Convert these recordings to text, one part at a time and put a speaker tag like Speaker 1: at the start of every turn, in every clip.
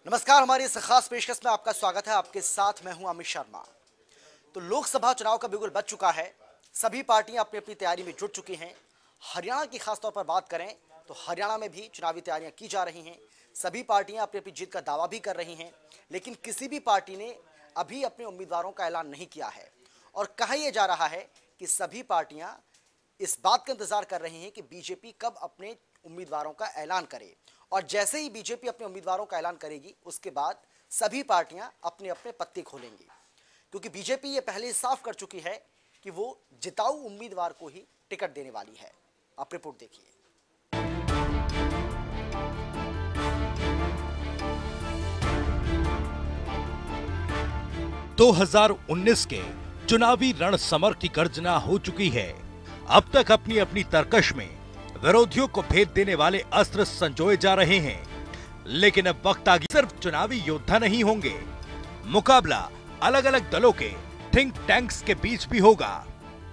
Speaker 1: नमस्कार, हमारी इस खास पेशकश में आपका स्वागत है। आपके साथ मैं हूं अमित शर्मा। तो लोकसभा चुनाव का बिगुल बज चुका है। सभी पार्टियां अपनी अपनी तैयारी में जुट चुकी हैं। हरियाणा की खासतौर पर बात करें तो हरियाणा में भी चुनावी तैयारियां की जा रही हैं। सभी पार्टियां अपनी अपनी जीत का दावा भी कर रही हैं, लेकिन किसी भी पार्टी ने अभी अपने उम्मीदवारों का ऐलान नहीं किया है। और कहा यह जा रहा है कि सभी पार्टियां इस बात का इंतजार कर रही हैं कि बीजेपी कब अपने उम्मीदवारों का ऐलान करे, और जैसे ही बीजेपी अपने उम्मीदवारों का ऐलान करेगी उसके बाद सभी पार्टियां अपने अपने पत्ते खोलेंगी, क्योंकि बीजेपी ये पहले ही साफ कर चुकी है कि वो जिताऊ उम्मीदवार को ही टिकट देने वाली है। आप रिपोर्ट देखिए।
Speaker 2: 2019 के चुनावी रण समर की गर्जना हो चुकी है। अब तक अपनी अपनी तरकश में विरोधियों को भेद देने वाले अस्त्र संजोए जा रहे हैं, लेकिन अब वक्त आ गया। सिर्फ चुनावी योद्धा नहीं होंगे, मुकाबला अलग अलग दलों के थिंक टैंक्स के बीच भी होगा।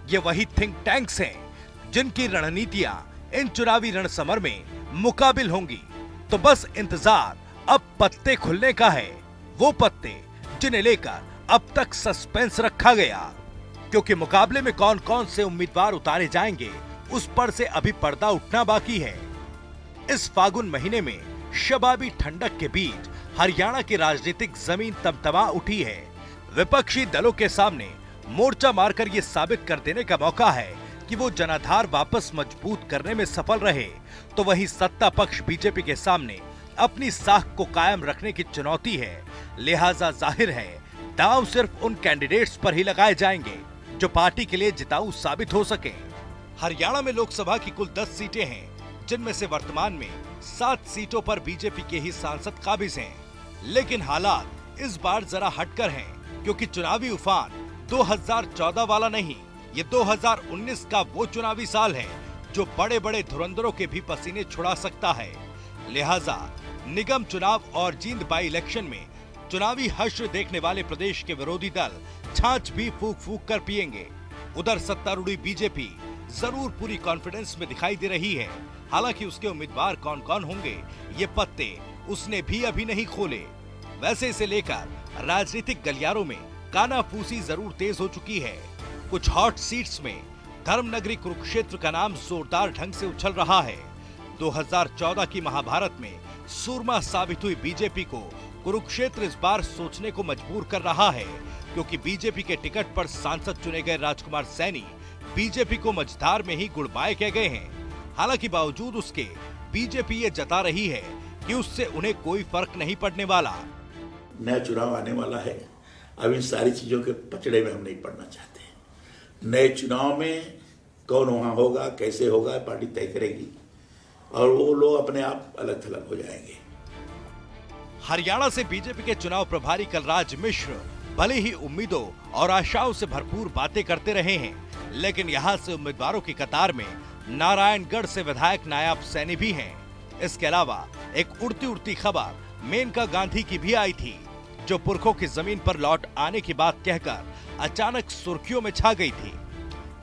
Speaker 2: ये वही थिंक टैंक्स हैं जिनकी रणनीतियां इन चुनावी रण समर में मुकाबिल होंगी। तो बस इंतजार अब पत्ते खुलने का है, वो पत्ते जिन्हें लेकर अब तक सस्पेंस रखा गया, क्योंकि मुकाबले में कौन कौन से उम्मीदवार उतारे जाएंगे उस पर से अभी पर्दा उठना बाकी है। इस फागुन महीने में शबाबी ठंडक के बीच हरियाणा की राजनीतिक जमीन तमतमा उठी है। विपक्षी दलों के सामने मोर्चा मारकर ये साबित कर देने का मौका है कि वो जनाधार वापस मजबूत करने में सफल रहे, तो वही सत्ता पक्ष बीजेपी के सामने अपनी साख को कायम रखने की चुनौती है। लिहाजा जाहिर है दांव सिर्फ उन कैंडिडेट्स पर ही लगाए जाएंगे जो पार्टी के लिए जिताऊ साबित हो सके। हरियाणा में लोकसभा की कुल 10 सीटें हैं, जिनमें से वर्तमान में 7 सीटों पर बीजेपी के ही सांसद काबिज हैं। लेकिन हालात इस बार जरा हटकर हैं, क्योंकि चुनावी उफान 2014 वाला नहीं, ये 2019 का वो चुनावी साल है जो बड़े बड़े धुरंधरों के भी पसीने छुड़ा सकता है। लिहाजा निगम चुनाव और जींद बाई इलेक्शन में चुनावी हश्र देखने वाले प्रदेश के विरोधी दल छाछ भी फूक फूक कर पिएंगे। उधर सत्तारूढ़ी बीजेपी जरूर पूरी कॉन्फिडेंस में दिखाई दे रही है। हालांकि उसके उम्मीदवार कौन कौन होंगे ये पत्ते उसने भी अभी नहीं खोले। वैसे इसे लेकर राजनीतिक गलियारों में कानाफूसी जरूर तेज हो चुकी है। कुछ हॉट सीट्स में धर्मनगरी कुरुक्षेत्र का नाम जोरदार ढंग से उछल रहा है। 2014 की महाभारत में सूरमा साबित हुई बीजेपी को कुरुक्षेत्र इस बार सोचने को मजबूर कर रहा है, क्योंकि बीजेपी के टिकट पर सांसद चुने गए राजकुमार सैनी बीजेपी को मझधार में ही गुड बाय कह गए हैं। हालांकि बावजूद उसके बीजेपी ये जता रही है कि उससे उन्हें कोई फर्क नहीं पड़ने वाला।
Speaker 3: नया चुनाव आने वाला है, अब इन सारी चीजों के पचड़े में हम नहीं पड़ना चाहते। नए चुनाव में कौन वहां होगा, कैसे होगा, पार्टी तय करेगी और वो लोग अपने आप अलग थलग हो जाएंगे।
Speaker 2: हरियाणा से बीजेपी के चुनाव प्रभारी कलराज मिश्र भले ही उम्मीदों और आशाओं से भरपूर बातें करते रहे हैं, लेकिन यहाँ से उम्मीदवारों की कतार में नारायणगढ़ से विधायक नायाब सैनी भी हैं। इसके अलावा एक उड़ती उड़ती खबर मेनका गांधी की भी आई थी, जो पुरखों की जमीन पर लौट आने की बात कहकर अचानक सुर्खियों में छा गई थी।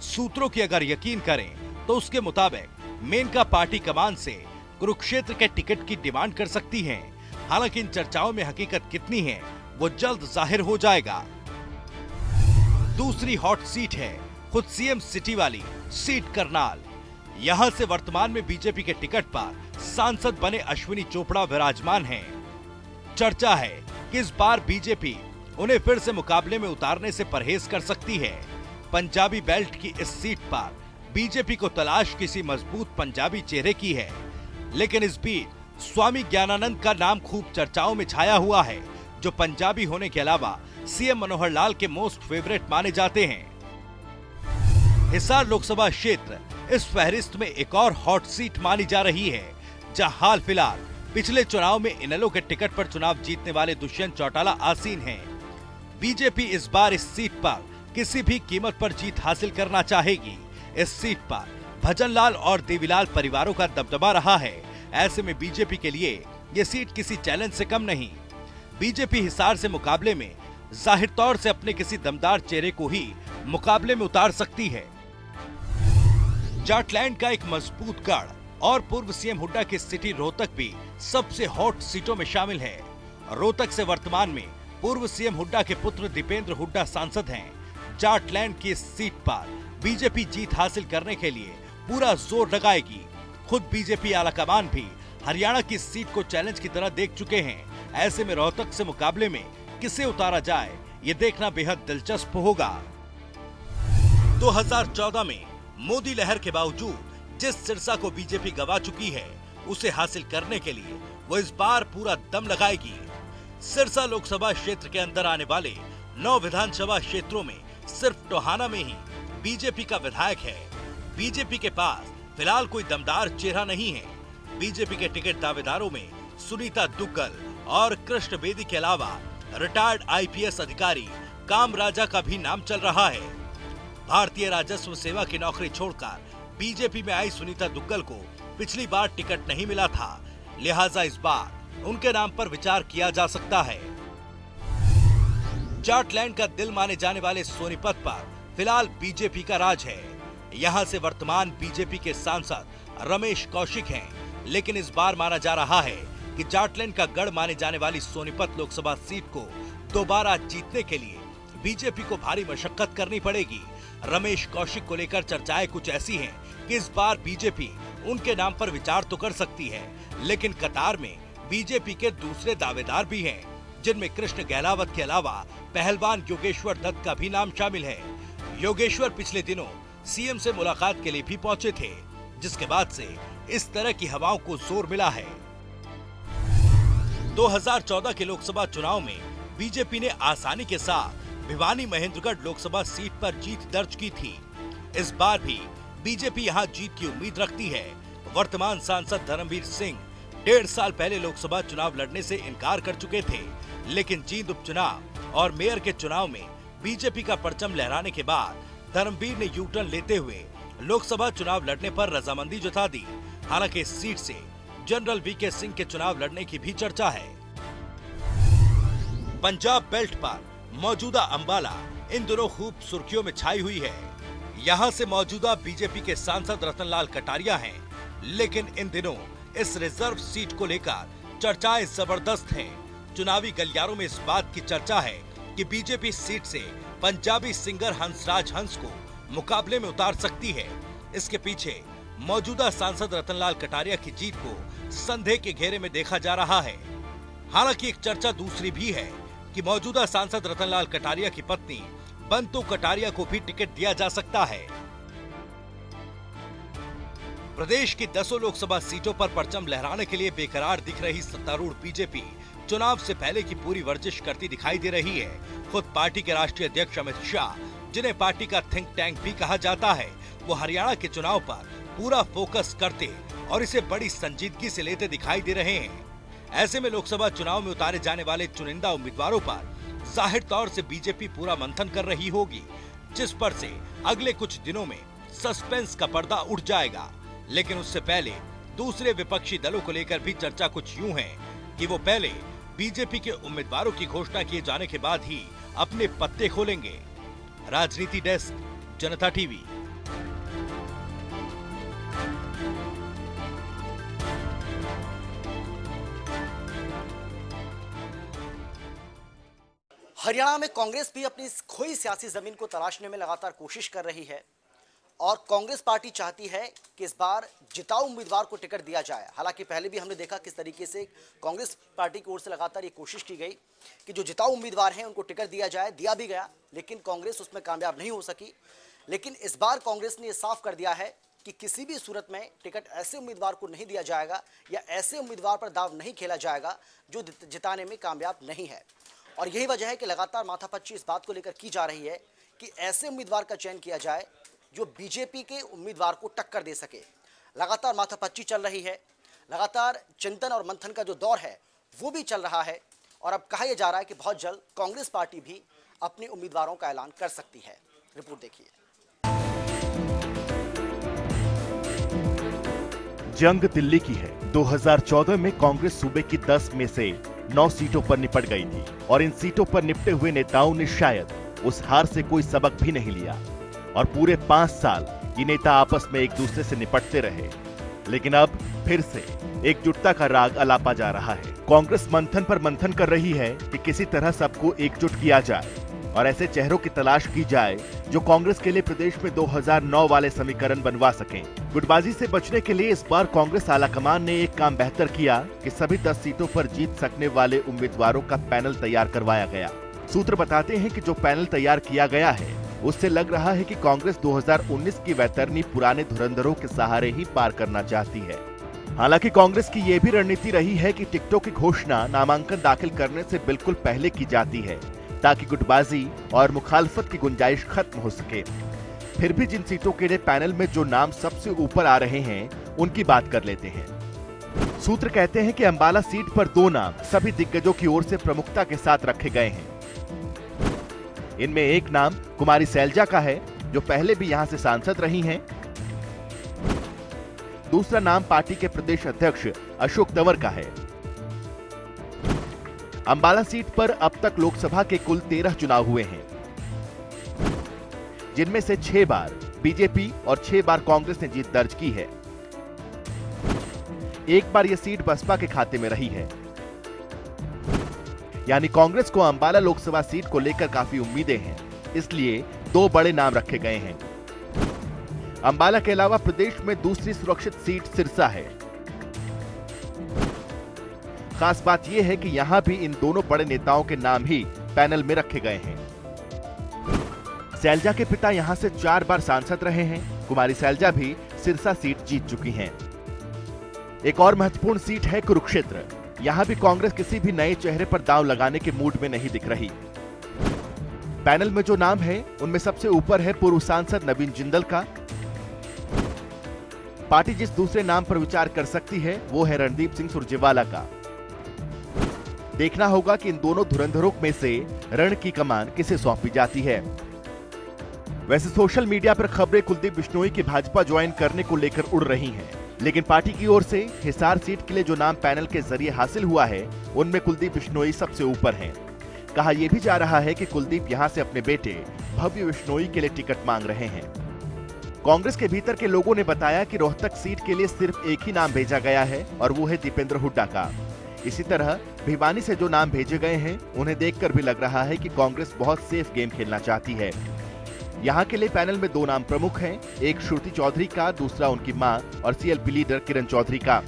Speaker 2: सूत्रों की अगर यकीन करें तो उसके मुताबिक मेनका पार्टी कमान से कुरुक्षेत्र के टिकट की डिमांड कर सकती है। हालांकि इन चर्चाओं में हकीकत कितनी है वो जल्द जाहिर हो जाएगा। दूसरी हॉट सीट है खुद सीएम सिटी वाली सीट करनाल। यहां से वर्तमान में बीजेपी के टिकट पर सांसद बने अश्विनी चोपड़ा विराजमान हैं। चर्चा है कि इस बार बीजेपी उन्हें फिर से मुकाबले में उतारने से परहेज कर सकती है। पंजाबी बेल्ट की इस सीट पर बीजेपी को तलाश किसी मजबूत पंजाबी चेहरे की है, लेकिन इस बीच स्वामी ज्ञानानंद का नाम खूब चर्चाओं में छाया हुआ है, जो पंजाबी होने के अलावा सीएम मनोहर लाल के मोस्ट फेवरेट माने जाते हैं। हिसार लोकसभा क्षेत्र इस फहरिस्त में एक और हॉट सीट मानी जा रही है, जहां हाल फिलहाल पिछले चुनाव में इनेलो के टिकट पर चुनाव जीतने वाले दुष्यंत चौटाला आसीन हैं। बीजेपी इस बार इस सीट पर किसी भी कीमत पर जीत हासिल करना चाहेगी। इस सीट पर भजनलाल और देवीलाल परिवारों का दबदबा रहा है। ऐसे में बीजेपी के लिए ये सीट किसी चैलेंज से कम नहीं। बीजेपी हिसार से मुकाबले में जाहिर तौर से अपने किसी दमदार चेहरे को ही मुकाबले में उतार सकती है। जाटलैंड का एक मजबूत गढ़ और पूर्व सीएम हुड्डा की सिटी रोहतक भी सबसे हॉट सीटों में शामिल है। रोहतक से वर्तमान में पूर्व सीएम हुड्डा के पुत्र दीपेंद्र हुड्डा सांसद हैं। जाटलैंड की इस सीट पर बीजेपी जीत हासिल करने के लिए पूरा जोर लगाएगी। खुद बीजेपी आलाकमान भी हरियाणा की सीट को चैलेंज की तरह देख चुके हैं। ऐसे में रोहतक से मुकाबले में किसे उतारा जाए, ये देखना बेहद दिलचस्प होगा। 2014 में मोदी लहर के बावजूद जिस सिरसा को बीजेपी गवा चुकी है, उसे हासिल करने के लिए वो इस बार पूरा दम लगाएगी। सिरसा लोकसभा क्षेत्र के अंदर आने वाले 9 विधानसभा क्षेत्रों में सिर्फ टोहाना में ही बीजेपी का विधायक है। बीजेपी के पास फिलहाल कोई दमदार चेहरा नहीं है। बीजेपी के टिकट दावेदारों में सुनीता दुग्गल और कृष्ण बेदी के अलावा रिटायर्ड आईपीएस अधिकारी कामराजा का भी नाम चल रहा है। भारतीय राजस्व सेवा की नौकरी छोड़कर बीजेपी में आई सुनीता दुग्गल को पिछली बार टिकट नहीं मिला था, लिहाजा इस बार उनके नाम पर विचार किया जा सकता है। जाटलैंड का दिल माने जाने वाले सोनीपत पर फिलहाल बीजेपी का राज है। यहां से वर्तमान बीजेपी के सांसद रमेश कौशिक हैं, लेकिन इस बार माना जा रहा है कि जाटलैंड का गढ़ माने जाने वाली सोनीपत लोकसभा सीट को दोबारा जीतने के लिए बीजेपी को भारी मशक्कत करनी पड़ेगी। रमेश कौशिक को लेकर चर्चाएं कुछ ऐसी हैं कि इस बार बीजेपी उनके नाम पर विचार तो कर सकती है, लेकिन कतार में बीजेपी के दूसरे दावेदार भी हैं, जिनमें कृष्ण गहलावत के अलावा पहलवान योगेश्वर दत्त का भी नाम शामिल है। योगेश्वर पिछले दिनों सीएम से मुलाकात के लिए भी पहुंचे थे, जिसके बाद से इस तरह की हवाओं को जोर मिला है। 2014 के लोकसभा चुनाव में बीजेपी ने आसानी के साथ भिवानी महेंद्रगढ़ लोकसभा सीट पर जीत दर्ज की थी। इस बार भी बीजेपी यहां जीत की उम्मीद रखती है। वर्तमान सांसद धर्मवीर सिंह 1.5 साल पहले लोकसभा चुनाव लड़ने से इनकार कर चुके थे, लेकिन जींद उपचुनाव और मेयर के चुनाव में बीजेपी का परचम लहराने के बाद धर्मवीर ने यू टर्न लेते हुए लोकसभा चुनाव लड़ने पर रजामंदी जता दी। हालांकि इस सीट से जनरल वीके सिंह के चुनाव लड़ने की भी चर्चा है। पंजाब बेल्ट पर मौजूदा अंबाला इन दिनों खूब सुर्खियों में छाई हुई है। यहां से मौजूदा बीजेपी के सांसद रतनलाल कटारिया हैं, लेकिन इन दिनों इस रिजर्व सीट को लेकर चर्चाएं जबरदस्त हैं। चुनावी गलियारों में इस बात की चर्चा है कि बीजेपी सीट से पंजाबी सिंगर हंसराज हंस को मुकाबले में उतार सकती है। इसके पीछे मौजूदा सांसद रतनलाल कटारिया की जीत को संदेह के घेरे में देखा जा रहा है। हालांकि एक चर्चा दूसरी भी है कि मौजूदा सांसद रतनलाल कटारिया की पत्नी बंतु कटारिया को भी टिकट दिया जा सकता है। प्रदेश की 10 लोकसभा सीटों पर परचम लहराने के लिए बेकरार दिख रही सत्तारूढ़ बीजेपी चुनाव से पहले की पूरी वर्जिश करती दिखाई दे रही है। खुद पार्टी के राष्ट्रीय अध्यक्ष अमित शाह, जिन्हें पार्टी का थिंक टैंक भी कहा जाता है, वो हरियाणा के चुनाव पर पूरा फोकस करते और इसे बड़ी संजीदगी से लेते दिखाई दे रहे हैं। ऐसे में लोकसभा चुनाव में उतारे जाने वाले चुनिंदा उम्मीदवारों पर जाहिर तौर से बीजेपी पूरा मंथन कर रही होगी, जिस पर से अगले कुछ दिनों में सस्पेंस का पर्दा उठ जाएगा। लेकिन उससे पहले दूसरे विपक्षी दलों को लेकर भी चर्चा कुछ यूं है कि वो पहले बीजेपी के उम्मीदवारों की घोषणा किए जाने के बाद ही अपने पत्ते खोलेंगे। राजनीति डेस्क, जनता टीवी।
Speaker 1: हरियाणा में कांग्रेस भी अपनी इस खोई सियासी जमीन को तलाशने में लगातार कोशिश कर रही है और कांग्रेस पार्टी चाहती है कि इस बार जिताऊ उम्मीदवार को टिकट दिया जाए। हालांकि पहले भी हमने देखा किस तरीके से कांग्रेस पार्टी की ओर से लगातार ये कोशिश की गई कि जो जिताऊ उम्मीदवार हैं उनको टिकट दिया जाए, दिया भी गया, लेकिन कांग्रेस उसमें कामयाब नहीं हो सकी। लेकिन इस बार कांग्रेस ने यह साफ कर दिया है कि किसी भी सूरत में टिकट ऐसे उम्मीदवार को नहीं दिया जाएगा या ऐसे उम्मीदवार पर दाव नहीं खेला जाएगा जो जिताने में कामयाब नहीं है। और यही वजह है कि लगातार माथापच्ची इस बात को लेकर की जा रही है कि ऐसे उम्मीदवार का चयन किया जाए जो बीजेपी के उम्मीदवार को टक्कर दे सके। लगातार माथापच्ची चल रही है, लगातार चिंतन और मंथन का जो दौर है वो भी चल रहा है और अब कहा यह जा रहा है कि बहुत जल्द कांग्रेस पार्टी भी अपने उम्मीदवारों का ऐलान कर सकती है। रिपोर्ट देखिए।
Speaker 4: जंग दिल्ली की है। 2014 में कांग्रेस सूबे की 10 में से 9 सीटों पर निपट गई थी और इन सीटों पर निपटे हुए नेताओं ने शायद उस हार से कोई सबक भी नहीं लिया और पूरे 5 साल ये नेता आपस में एक दूसरे से निपटते रहे। लेकिन अब फिर से एकजुटता का राग अलापा जा रहा है। कांग्रेस मंथन पर मंथन कर रही है कि किसी तरह सबको एकजुट किया जाए और ऐसे चेहरों की तलाश की जाए जो कांग्रेस के लिए प्रदेश में 2009 वाले समीकरण बनवा सकें। गुटबाजी से बचने के लिए इस बार कांग्रेस आलाकमान ने एक काम बेहतर किया कि सभी 10 सीटों पर जीत सकने वाले उम्मीदवारों का पैनल तैयार करवाया गया। सूत्र बताते हैं कि जो पैनल तैयार किया गया है उससे लग रहा है कि कांग्रेस 2019 की वैतरणी पुराने धुरंधरों के सहारे ही पार करना चाहती है। हालांकि कांग्रेस की यह भी रणनीति रही है कि टिकटों की घोषणा नामांकन दाखिल करने से बिल्कुल पहले की जाती है ताकि गुटबाजी और मुखालफत की गुंजाइश खत्म हो सके। फिर भी जिन सीटों के लिए पैनल में जो नाम सबसे ऊपर आ रहे हैं उनकी बात कर लेते हैं। सूत्र कहते हैं कि अंबाला सीट पर 2 नाम सभी दिग्गजों की ओर से प्रमुखता के साथ रखे गए हैं। इनमें एक नाम कुमारी सैलजा का है जो पहले भी यहां से सांसद रही हैं। दूसरा नाम पार्टी के प्रदेश अध्यक्ष अशोक तंवर का है। अंबाला सीट पर अब तक लोकसभा के कुल 13 चुनाव हुए हैं, जिनमें से 6 बार बीजेपी और 6 बार कांग्रेस ने जीत दर्ज की है। एक बार यह सीट बसपा के खाते में रही है। यानी कांग्रेस को अंबाला लोकसभा सीट को लेकर काफी उम्मीदें हैं, इसलिए 2 बड़े नाम रखे गए हैं। अंबाला के अलावा प्रदेश में दूसरी सुरक्षित सीट सिरसा है। खास बात यह है कि यहां भी इन दोनों बड़े नेताओं के नाम ही पैनल में रखे गए हैं। सैलजा के पिता यहां से 4 बार सांसद रहे हैं। कुमारी सैलजा भी सिरसा सीट जीत चुकी हैं। एक और महत्वपूर्ण सीट है कुरुक्षेत्र। यहां भी कांग्रेस किसी भी नए चेहरे पर दांव लगाने के मूड में नहीं दिख रही। पैनल में जो नाम है उनमें सबसे ऊपर है पूर्व सांसद नवीन जिंदल का। पार्टी जिस दूसरे नाम पर विचार कर सकती है वो है रणदीप सिंह सुरजेवाला का। देखना होगा कि इन दोनों धुरंधरों में से रण की कमान किसे सौंपी जाती है। वैसे सोशल मीडिया पर खबरें कुलदीप बिश्नोई की भाजपा ज्वाइन करने को लेकर उड़ रही हैं, लेकिन पार्टी की ओर से हिसार सीट के लिए जो नाम पैनल के जरिए हासिल हुआ है उनमें कुलदीप बिश्नोई सबसे ऊपर हैं। कहा यह भी जा रहा है कि कुलदीप यहां से अपने बेटे भव्य बिश्नोई के लिए टिकट मांग रहे हैं। कांग्रेस के भीतर के लोगों ने बताया कि रोहतक सीट के लिए सिर्फ एक ही नाम भेजा गया है और वो है दीपेंद्र हुड्डा का। इसी तरह भिवानी से जो नाम भेजे गए हैं उन्हें देखकर भी लग रहा है कि कांग्रेस बहुत सेफ गेम खेलना चाहती है। यहां के लिए पैनल में 2 नाम प्रमुख हैं, एक श्रुति चौधरी का, दूसरा उनकी मां और सीएलपी लीडर किरण चौधरी का।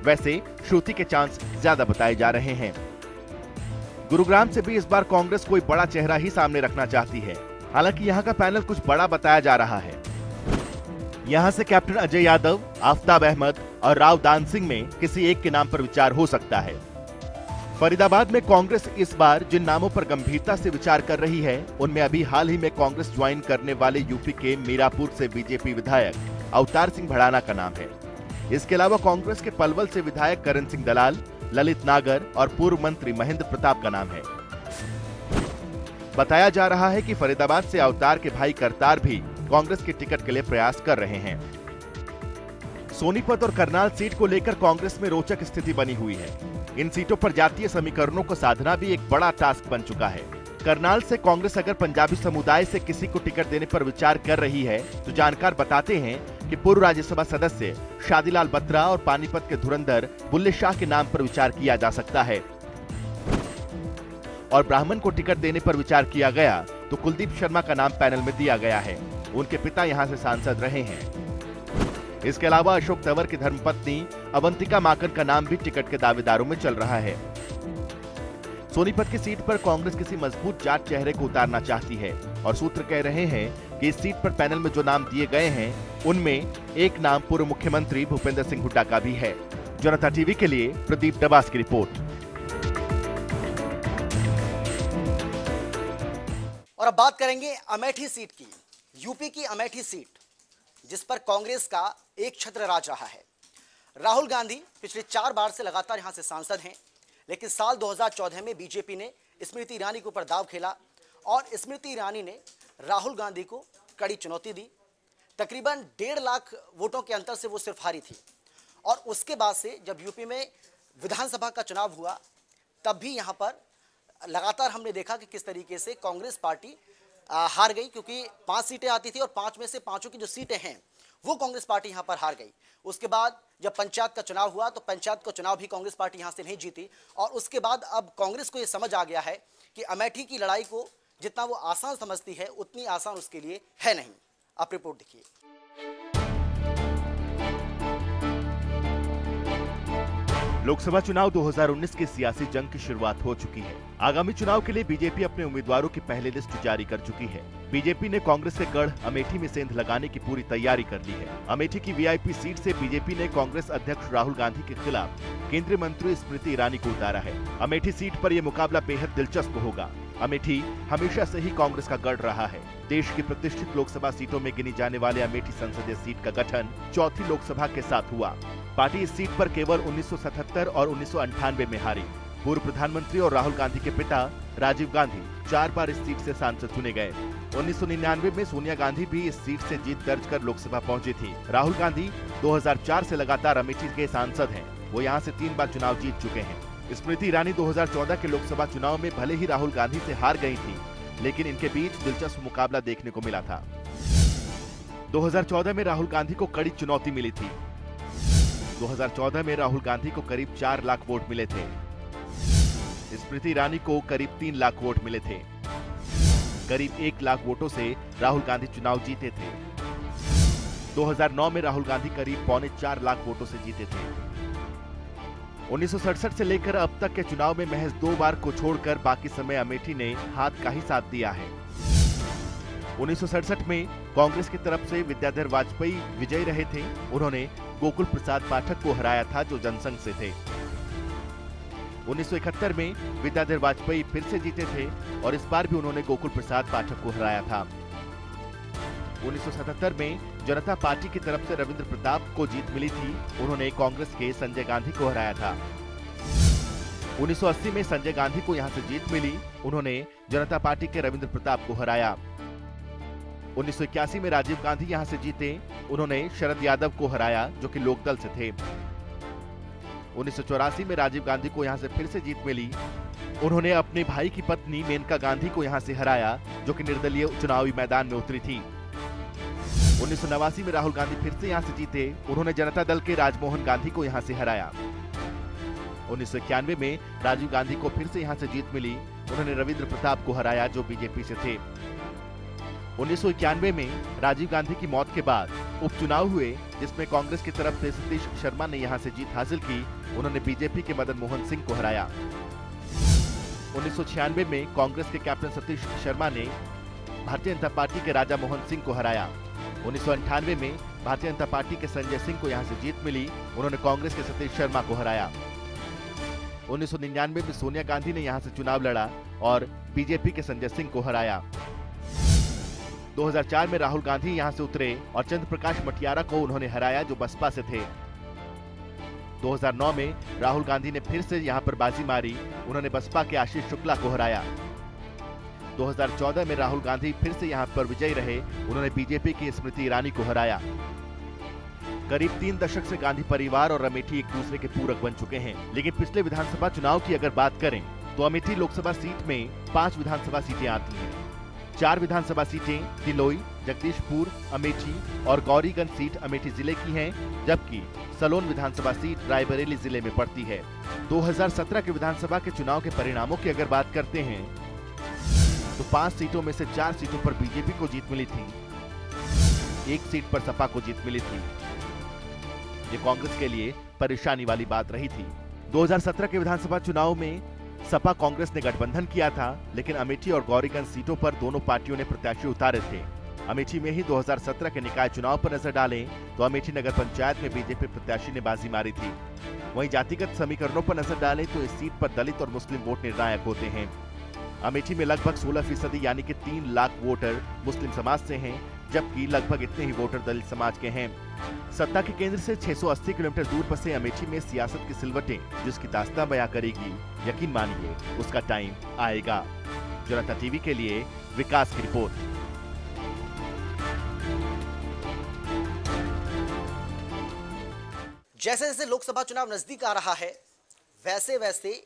Speaker 4: वैसे श्रुति के चांस ज्यादा बताए जा रहे हैं। गुरुग्राम से भी इस बार कांग्रेस कोई बड़ा चेहरा ही सामने रखना चाहती है। हालांकि यहां का पैनल कुछ बड़ा बताया जा रहा है। यहां से कैप्टन अजय यादव, आफ्ताब अहमद और राव दान सिंह में किसी एक के नाम पर विचार हो सकता है। फरीदाबाद में कांग्रेस इस बार जिन नामों पर गंभीरता से विचार कर रही है उनमें अभी हाल ही में कांग्रेस ज्वाइन करने वाले यूपी के मीरापुर से बीजेपी विधायक अवतार सिंह भड़ाना का नाम है। इसके अलावा कांग्रेस के पलवल से विधायक करण सिंह दलाल, ललित नागर और पूर्व मंत्री महेंद्र प्रताप का नाम है। बताया जा रहा है कि फरीदाबाद से अवतार के भाई करतार भी कांग्रेस के टिकट के लिए प्रयास कर रहे हैं। सोनीपत और करनाल सीट को लेकर कांग्रेस में रोचक स्थिति बनी हुई है। इन सीटों पर जातीय समीकरणों को साधना भी एक बड़ा टास्क बन चुका है। करनाल से कांग्रेस अगर पंजाबी समुदाय से किसी को टिकट देने पर विचार कर रही है तो जानकार बताते हैं कि पूर्व राज्यसभा सदस्य शादीलाल बत्रा और पानीपत के धुरंधर बुल्ले शाह के नाम पर विचार किया जा सकता है। और ब्राह्मण को टिकट देने पर विचार किया गया तो कुलदीप शर्मा का नाम पैनल में दिया गया है। उनके पिता यहां से सांसद रहे हैं। इसके अलावा अशोक तंवर की धर्मपत्नी अवंतिका माकन का नाम भी टिकट के दावेदारों में चल रहा है। सोनीपत की सीट पर कांग्रेस किसी मजबूत जाट चेहरे को उतारना चाहती है और सूत्र कह रहे हैं कि इस सीट पर पैनल में जो नाम दिए गए हैं उनमें एक नाम पूर्व मुख्यमंत्री भूपेंद्र सिंह हुड्डा का भी है। जनता टीवी के लिए प्रदीप डबास की रिपोर्ट।
Speaker 1: और अब बात करेंगे अमेठी सीट की। यूपी की अमेठी सीट जिस पर कांग्रेस का एक छत्र राज रहा है। राहुल गांधी पिछले 4 बार से लगातार यहां से सांसद हैं, लेकिन साल 2014 में बीजेपी ने स्मृति ईरानी के ऊपर दांव खेला और स्मृति ईरानी ने राहुल गांधी को कड़ी चुनौती दी। तकरीबन 1.5 लाख वोटों के अंतर से वो सिर्फ हारी थी। और उसके बाद से जब यूपी में विधानसभा का चुनाव हुआ तब भी यहां पर लगातार हमने देखा कि किस तरीके से कांग्रेस पार्टी हार गई, क्योंकि 5 सीटें आती थी और 5 में से 5 की जो सीटें हैं वो कांग्रेस पार्टी यहां पर हार गई। उसके बाद जब पंचायत का चुनाव हुआ तो पंचायत का चुनाव भी कांग्रेस पार्टी यहां से नहीं जीती, और उसके बाद अब कांग्रेस को यह समझ आ गया है कि अमेठी की लड़ाई को जितना वो आसान समझती है उतनी आसान उसके लिए है नहीं। आप रिपोर्ट देखिए।
Speaker 4: लोकसभा चुनाव 2019 की सियासी जंग की शुरुआत हो चुकी है। आगामी चुनाव के लिए बीजेपी अपने उम्मीदवारों की पहली लिस्ट जारी कर चुकी है। बीजेपी ने कांग्रेस के गढ़ अमेठी में सेंध लगाने की पूरी तैयारी कर ली है। अमेठी की वीआईपी सीट से बीजेपी ने कांग्रेस अध्यक्ष राहुल गांधी के खिलाफ केंद्रीय मंत्री स्मृति ईरानी को उतारा है। अमेठी सीट पर यह मुकाबला बेहद दिलचस्प होगा। अमेठी हमेशा से ही कांग्रेस का गढ़ रहा है। देश की प्रतिष्ठित लोकसभा सीटों में गिनी जाने वाले अमेठी संसदीय सीट का गठन चौथी लोकसभा के साथ हुआ। पार्टी इस सीट पर केवल 1977 और 1998 में हारी। पूर्व प्रधानमंत्री और राहुल गांधी के पिता राजीव गांधी 4 बार इस सीट से सांसद चुने गए। 1999 में सोनिया गांधी भी इस सीट से जीत दर्ज कर लोकसभा पहुंची थी। राहुल गांधी 2004 से लगातार अमेठी के सांसद हैं। वो यहां से 3 बार चुनाव जीत चुके हैं। स्मृति ईरानी 2014 के लोकसभा चुनाव में भले ही राहुल गांधी से हार गई थी, लेकिन इनके बीच दिलचस्प मुकाबला देखने को मिला था। 2014 में राहुल गांधी को कड़ी चुनौती मिली थी। 2014 में राहुल गांधी को करीब 4 लाख वोट मिले थे। स्मृति ईरानी को करीब 3 लाख वोट मिले थे। करीब 1 लाख वोटों से राहुल गांधी चुनाव जीते थे। 2009 में राहुल गांधी करीब 3.25 लाख वोटों से जीते थे। 1967 से लेकर अब तक के चुनाव में महज 2 बार को छोड़कर बाकी समय अमेठी ने हाथ का ही साथ दिया है। 1967 में कांग्रेस की तरफ से विद्याधर वाजपेयी विजयी रहे थे। उन्होंने गोकुल प्रसाद पाठक को हराया था, जो जनसंघ से थे। 1971 में विद्याधर वाजपेयी फिर से जीते थे और इस बार भी उन्होंने गोकुल प्रसाद पाठक को हराया था। 1977 में जनता पार्टी की तरफ से रविंद्र प्रताप को जीत मिली थी। उन्होंने कांग्रेस के संजय गांधी को हराया था। 1980 में संजय गांधी को यहां से जीत मिली। उन्होंने जनता पार्टी के रविंद्र प्रताप को हराया। 1981 में राजीव गांधी यहां से जीते। उन्होंने शरद यादव को हराया, जो कि लोकदल से थे। 1984 में राजीव गांधी को यहां से फिर से जीत मिली। उन्होंने अपने भाई की पत्नी मेनका गांधी को यहां से हराया, जो कि निर्दलीय चुनावी मैदान में उतरी थी। 1989 में राहुल गांधी फिर से यहां से जीते। उन्होंने जनता दल के राजमोहन गांधी को यहां से हराया। 1991 में राजीव गांधी को फिर से यहां से जीत मिली। उन्होंने रविंद्र प्रताप को हराया, जो बीजेपी से थे। 1991 में राजीव गांधी की मौत के बाद उपचुनाव हुए, जिसमें कांग्रेस की तरफ से सतीश शर्मा ने यहां से जीत हासिल की। उन्होंने बीजेपी के मदन मोहन सिंह को हराया। 1996 में कांग्रेस के कैप्टन सतीश शर्मा ने भारतीय जनता पार्टी के राजा मोहन सिंह को हराया। 1998 में भारतीय जनता पार्टी के संजय सिंह को यहां से जीत मिली। उन्होंने कांग्रेस के सतीश शर्मा को हराया। 1999 में सोनिया गांधी ने यहां से चुनाव लड़ा और बीजेपी के संजय सिंह को हराया। 2004 में राहुल गांधी यहां से उतरे और चंद्र प्रकाश मटियारा को उन्होंने हराया, जो बसपा से थे। 2009 में राहुल गांधी ने फिर से यहां पर बाजी मारी। उन्होंने बसपा के आशीष शुक्ला को हराया। 2014 में राहुल गांधी फिर से यहां पर विजयी रहे। उन्होंने बीजेपी की स्मृति ईरानी को हराया। करीब 3 दशक से गांधी परिवार और अमेठी एक दूसरे के पूरक बन चुके हैं। लेकिन पिछले विधानसभा चुनाव की अगर बात करें तो अमेठी लोकसभा सीट में 5 विधानसभा सीटें आती हैं। 4 विधानसभा सीटें तिलोई, जगदीशपुर, अमेठी और गौरीगंज सीट अमेठी जिले की हैं, जबकि सलोन विधानसभा सीट रायबरेली जिले में पड़ती है। 2017 के विधानसभा के चुनाव के परिणामों की अगर बात करते हैं तो 5 सीटों में से 4 सीटों पर बीजेपी को जीत मिली थी। 1 सीट पर सपा को जीत मिली थी। ये कांग्रेस के लिए परेशानी वाली बात रही थी। 2017 के विधानसभा चुनाव में सपा कांग्रेस ने गठबंधन किया था, लेकिन अमेठी और गौरीगंज सीटों पर दोनों पार्टियों ने प्रत्याशी उतारे थे। अमेठी में ही 2017 के निकाय चुनाव पर नजर डालें तो अमेठी नगर पंचायत में बीजेपी प्रत्याशी ने बाजी मारी थी। वहीं जातिगत समीकरणों पर नजर डालें तो इस सीट पर दलित और मुस्लिम वोट निर्णायक होते हैं। अमेठी में लगभग 16% यानी कि 3 लाख वोटर मुस्लिम समाज से हैं, जबकि लगभग इतने ही वोटर दलित समाज के हैं। सत्ता के केंद्र से 680 किलोमीटर दूर बसे अमेठी में सियासत की सिलवटें जिसकी दास्तां बयां करेगी, यकीन मानिए उसका टाइम आएगा। जनता टीवी के लिए विकास की रिपोर्ट।
Speaker 1: जैसे जैसे लोकसभा चुनाव नजदीक आ रहा है, वैसे वैसे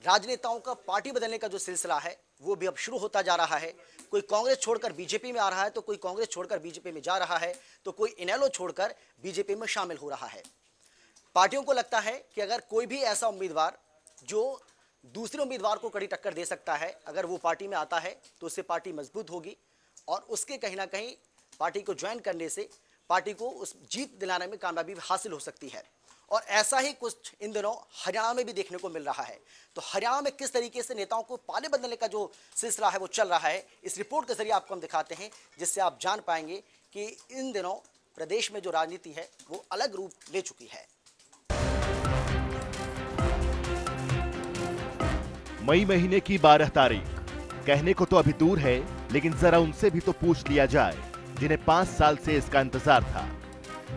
Speaker 1: राजनेताओं का पार्टी बदलने का जो सिलसिला है वो भी अब शुरू होता जा रहा है। कोई कांग्रेस छोड़कर बीजेपी में आ रहा है, तो कोई कांग्रेस छोड़कर बीजेपी में जा रहा है, तो कोई इनेलो छोड़कर बीजेपी में शामिल हो रहा है। पार्टियों को लगता है कि अगर कोई भी ऐसा उम्मीदवार जो दूसरे उम्मीदवार को कड़ी टक्कर दे सकता है, अगर वो पार्टी में आता है तो उससे पार्टी मजबूत होगी और उसके कहीं ना कहीं पार्टी को ज्वाइन करने से पार्टी को उस जीत दिलाने में कामयाबी हासिल हो सकती है। और ऐसा ही कुछ इन दिनों हरियाणा में भी देखने को मिल रहा है। तो हरियाणा में किस तरीके से नेताओं को पाले बदलने का जो सिलसिला है वो चल रहा है, इस रिपोर्ट के जरिए आपको हम दिखाते हैं, जिससे आप जान पाएंगे कि इन दिनों प्रदेश में जो राजनीति है वो अलग रूप ले चुकी है।
Speaker 4: मई महीने की 12 तारीख, कहने को तो अभी दूर है, लेकिन जरा उनसे भी तो पूछ लिया जाए जिन्हें 5 साल से इसका इंतजार था।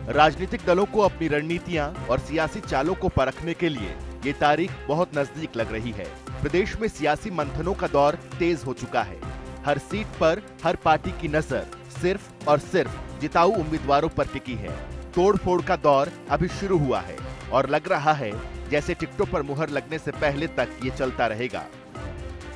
Speaker 4: राजनीतिक दलों को अपनी रणनीतियां और सियासी चालों को परखने के लिए ये तारीख बहुत नजदीक लग रही है। प्रदेश में सियासी मंथनों का दौर तेज हो चुका है। हर सीट पर हर पार्टी की नजर सिर्फ और सिर्फ जिताऊ उम्मीदवारों पर टिकी है। तोड़फोड़ का दौर अभी शुरू हुआ है और लग रहा है जैसे टिकटों पर मुहर लगने से पहले तक ये चलता रहेगा।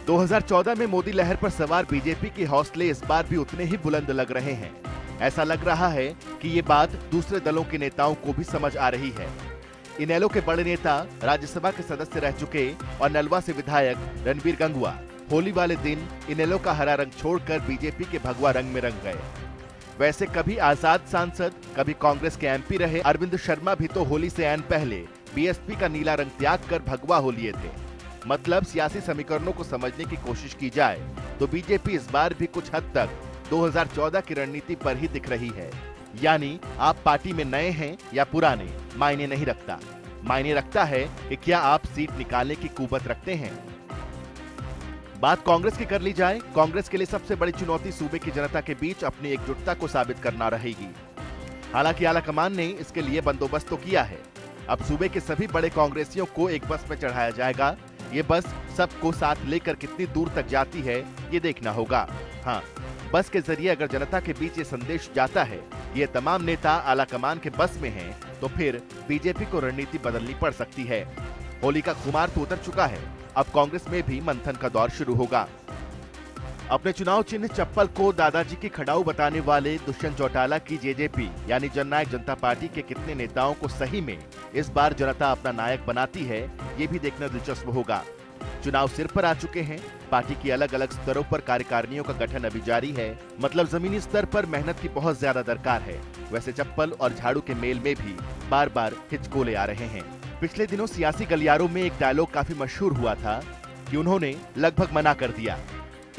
Speaker 4: 2014 में मोदी लहर पर सवार बीजेपी के हौसले इस बार भी उतने ही बुलंद लग रहे हैं। ऐसा लग रहा है कि ये बात दूसरे दलों के नेताओं को भी समझ आ रही है। इनेलो के बड़े नेता, राज्यसभा के सदस्य रह चुके और नलवा से विधायक रणबीर गंगवा होली वाले दिन इनेलो का हरा रंग छोड़कर बीजेपी के भगवा रंग में रंग गए। वैसे कभी आजाद सांसद, कभी कांग्रेस के एमपी रहे अरविंद शर्मा भी तो होली से ऐन पहले बीएसपी का नीला रंग त्याग कर भगवा हो लिए थे। मतलब सियासी समीकरणों को समझने की कोशिश की जाए तो बीजेपी इस बार भी कुछ हद तक 2014 की रणनीति पर ही दिख रही है। यानी आप पार्टी में नए हैं या पुराने, मायने नहीं रखता। मायने रखता है कि क्या आप सीट निकालने की कुवत रखते हैं। बात कांग्रेस की कर ली जाए, कांग्रेस के लिए सबसे बड़ी चुनौती सूबे की जनता के बीच अपनी एकजुटता को साबित करना रहेगी। हालांकि आलाकमान ने इसके लिए बंदोबस्त तो किया है। अब सूबे के सभी बड़े कांग्रेसियों को एक बस में चढ़ाया जाएगा। ये बस सबको साथ लेकर कितनी दूर तक जाती है ये देखना होगा। हाँ, बस के जरिए अगर जनता के बीच ये संदेश जाता है ये तमाम नेता आलाकमान के बस में हैं, तो फिर बीजेपी को रणनीति बदलनी पड़ सकती है। होली का खुमार तो उतर चुका है, अब कांग्रेस में भी मंथन का दौर शुरू होगा। अपने चुनाव चिन्ह चप्पल को दादाजी की खड़ाऊ बताने वाले दुष्यंत चौटाला की जेजेपी यानी जननायक जनता पार्टी के कितने नेताओं को सही में इस बार जनता अपना नायक बनाती है, ये भी देखना दिलचस्प होगा। चुनाव सिर पर आ चुके हैं। पार्टी की अलग अलग स्तरों पर कार्यकारिणियों का गठन अभी जारी है। मतलब जमीनी स्तर पर मेहनत की बहुत ज्यादा दरकार है। वैसे चप्पल और झाड़ू के मेल में भी बार बार हिचकोले आ रहे हैं। पिछले दिनों सियासी गलियारों में एक डायलॉग काफी मशहूर हुआ था कि उन्होंने लगभग मना कर दिया।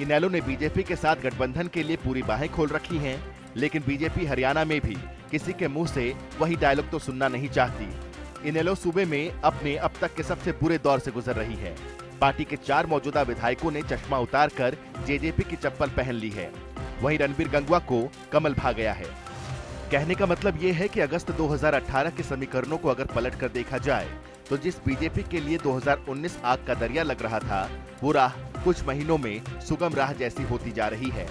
Speaker 4: इनेलो ने बीजेपी के साथ गठबंधन के लिए पूरी बाहें खोल रखी हैं, लेकिन बीजेपी हरियाणा में भी किसी के मुंह से वही डायलॉग तो सुनना नहीं चाहती। इनेलो सूबे में अपने अब तक के सबसे बुरे दौर से गुजर रही है। पार्टी के 4 मौजूदा विधायकों ने चश्मा उतारकर जेजेपी की चप्पल पहन ली है। वहीं रणबीर गंगवा को कमल भा गया है। कहने का मतलब ये है कि अगस्त 2018 के समीकरणों को अगर पलटकर देखा जाए तो जिस बीजेपी के लिए 2019 आग का दरिया लग रहा था, वो राह कुछ महीनों में सुगम राह जैसी होती जा रही है।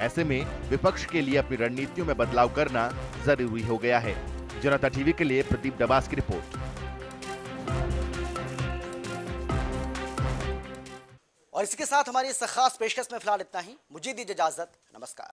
Speaker 4: ऐसे में विपक्ष के लिए अपनी रणनीतियों में बदलाव करना जरूरी हो गया है। जनता टीवी के लिए प्रदीप डबास की रिपोर्ट।
Speaker 1: और इसके साथ हमारी इस खास पेशकश में फिलहाल इतना ही। मुझे दीजिए इजाजत। नमस्कार।